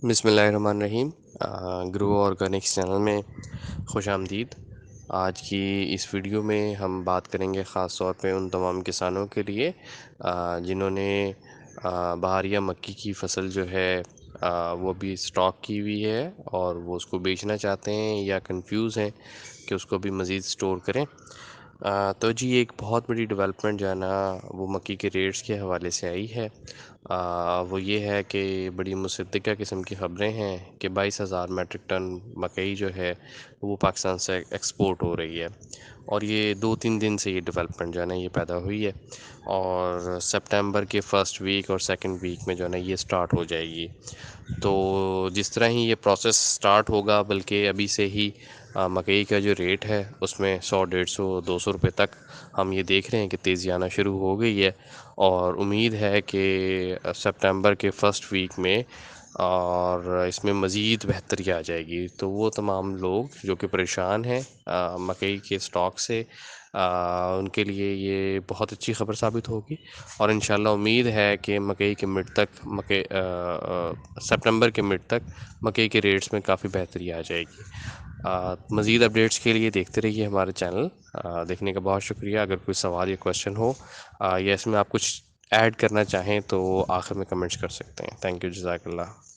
بسم اللہ الرحمن الرحیم۔ گرو آرگینکس چینل میں خوش آمدید۔ آج کی اس ویڈیو میں ہم بات کریں گے خاص طور پہ ان تمام کسانوں کے لیے جنہوں نے بہار یا مکی کی فصل جو ہے وہ بھی سٹاک کی ہوئی ہے اور وہ اس کو بیچنا چاہتے ہیں یا کنفیوز ہیں کہ اس کو بھی مزید سٹور کریں۔ تو جی ایک بہت بڑی ڈیولپمنٹ جو ہے نا وہ مکی کے ریٹس کے حوالے سے آئی ہے۔ وہ یہ ہے کہ بڑی مصدقہ قسم کی خبریں ہیں کہ 22,000 میٹرک ٹن مکئی جو ہے وہ پاکستان سے ایکسپورٹ ہو رہی ہے، اور یہ 2-3 دن سے یہ ڈیولپمنٹ جو ہے نا یہ پیدا ہوئی ہے، اور سپٹمبر کے فرسٹ ویک اور سیکنڈ ویک میں جو ہے نا یہ سٹارٹ ہو جائے گی۔ تو جس طرح ہی یہ پروسیس سٹارٹ ہوگا، بلکہ ابھی سے ہی مکئی کا جو ریٹ ہے اس میں 100، 150، 200 روپے تک ہم یہ دیکھ رہے ہیں کہ تیزی آنا شروع ہو گئی ہے، اور امید ہے کہ سپٹمبر کے فرسٹ ویک میں اور اس میں مزید بہتری آ جائے گی۔ تو وہ تمام لوگ جو کہ پریشان ہیں مکئی کے سٹاک سے، ان کے لیے یہ بہت اچھی خبر ثابت ہوگی، اور انشاءاللہ امید ہے کہ مکئی کے مڈ تک سپٹمبر کے مڈ تک مکئی کے ریٹس میں کافی بہتری آ جائے گی۔ مزید اپڈیٹس کے لیے دیکھتے رہیے ہمارے چینل۔ دیکھنے کا بہت شکریہ۔ اگر کوئی سوال یا کویشچن ہو یا اس میں آپ کچھ ایڈ کرنا چاہیں تو آخر میں کمنٹس کر سکتے ہیں۔ تھینک یو، جزاک اللہ۔